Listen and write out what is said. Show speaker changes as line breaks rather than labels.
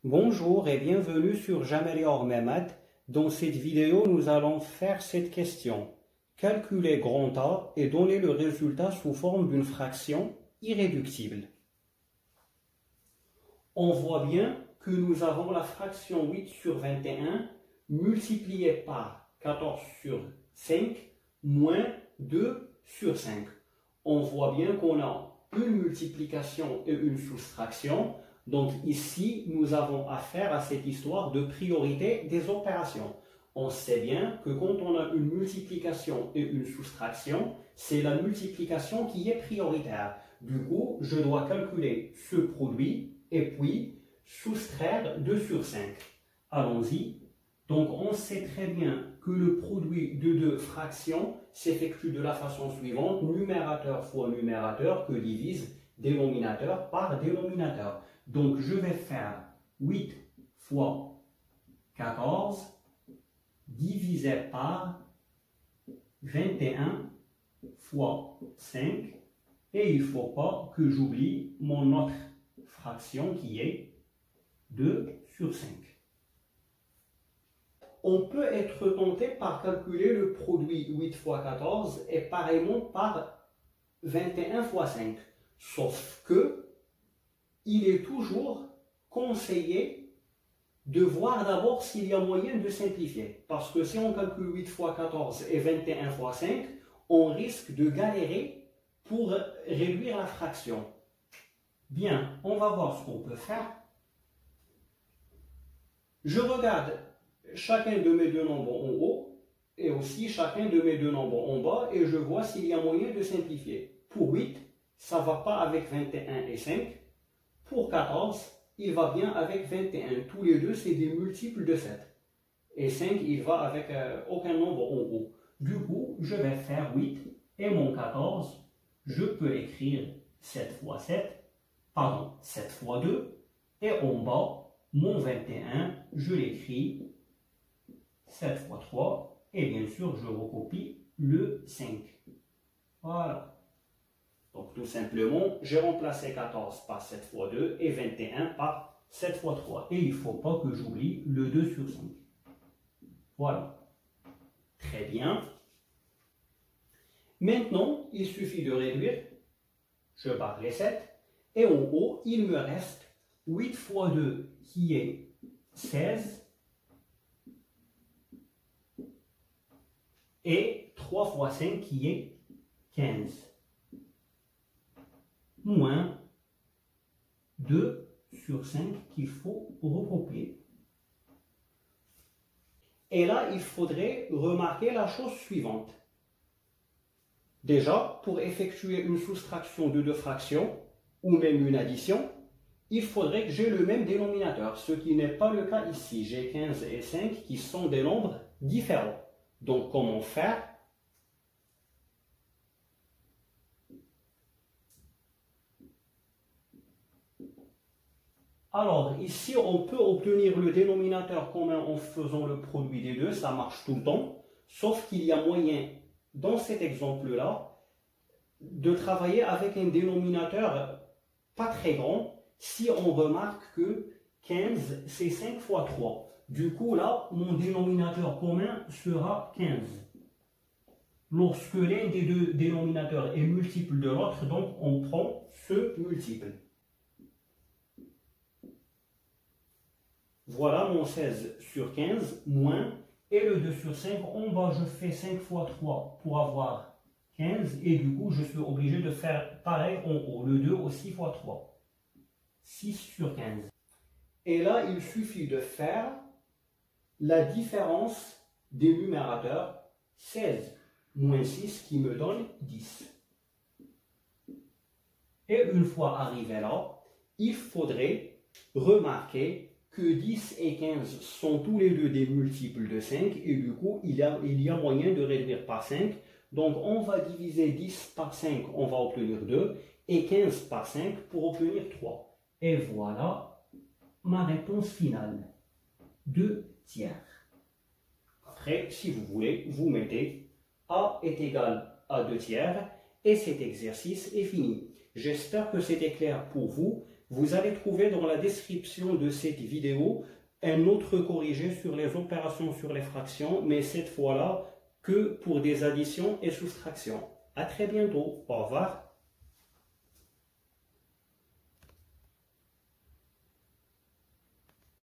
Bonjour et bienvenue sur J'améliore mes maths. Dans cette vidéo, nous allons faire cette question. Calculer grand A et donner le résultat sous forme d'une fraction irréductible. On voit bien que nous avons la fraction 8 sur 21 multipliée par 14 sur 5 moins 2 sur 5. On voit bien qu'on a une multiplication et une soustraction. Donc ici, nous avons affaire à cette histoire de priorité des opérations. On sait bien que quand on a une multiplication et une soustraction, c'est la multiplication qui est prioritaire. Du coup, je dois calculer ce produit et puis soustraire 2 sur 5. Allons-y. Donc on sait très bien que le produit de deux fractions s'effectue de la façon suivante, numérateur fois numérateur, que divise dénominateur par dénominateur. Donc, je vais faire 8 fois 14 divisé par 21 fois 5. Et il ne faut pas que j'oublie mon autre fraction qui est 2 sur 5. On peut être tenté par calculer le produit 8 fois 14 et pareillement par 21 fois 5. Sauf que il est toujours conseillé de voir d'abord s'il y a moyen de simplifier. Parce que si on calcule 8 fois 14 et 21 fois 5, on risque de galérer pour réduire la fraction. Bien, on va voir ce qu'on peut faire. Je regarde chacun de mes deux nombres en haut et aussi chacun de mes deux nombres en bas et je vois s'il y a moyen de simplifier. Pour 8, ça ne va pas avec 21 et 5. Pour 14, il va bien avec 21. Tous les deux, c'est des multiples de 7. Et 5, il va avec aucun nombre en haut. Du coup, je vais faire 8. Et mon 14, je peux écrire 7 fois 7. Pardon, 7 fois 2. Et en bas, mon 21, je l'écris 7 fois 3. Et bien sûr, je recopie le 5. Voilà. Donc tout simplement, j'ai remplacé 14 par 7 fois 2 et 21 par 7 fois 3. Et il ne faut pas que j'oublie le 2 sur 5. Voilà. Très bien. Maintenant, il suffit de réduire. Je barre les 7. Et en haut, il me reste 8 fois 2 qui est 16. Et 3 fois 5 qui est 15. Moins 2 sur 5 qu'il faut recopier. Et là, il faudrait remarquer la chose suivante. Déjà, pour effectuer une soustraction de deux fractions, ou même une addition, il faudrait que j'ai le même dénominateur, ce qui n'est pas le cas ici. J'ai 15 et 5 qui sont des nombres différents. Donc, comment faire ? Alors, ici, on peut obtenir le dénominateur commun en faisant le produit des deux, ça marche tout le temps, sauf qu'il y a moyen, dans cet exemple-là, de travailler avec un dénominateur pas très grand, si on remarque que 15, c'est 5 fois 3. Du coup, là, mon dénominateur commun sera 15. Lorsque l'un des deux dénominateurs est multiple de l'autre, donc on prend ce multiple. Voilà mon 16 sur 15, moins, et le 2 sur 5, en bas je fais 5 fois 3 pour avoir 15, et du coup je suis obligé de faire pareil en haut, le 2 au 6 fois 3, 6 sur 15. Et là, il suffit de faire la différence des numérateurs, 16 moins 6 qui me donne 10. Et une fois arrivé là, il faudrait remarquer que 10 et 15 sont tous les deux des multiples de 5 et du coup il y a moyen de réduire par 5. Donc on va diviser 10 par 5, on va obtenir 2 et 15 par 5 pour obtenir 3. Et voilà ma réponse finale, 2 tiers. Après, si vous voulez, vous mettez A est égal à 2 tiers et cet exercice est fini. J'espère que c'était clair pour vous. Vous allez trouver dans la description de cette vidéo un autre corrigé sur les opérations sur les fractions, mais cette fois-là que pour des additions et soustractions. À très bientôt. Au revoir.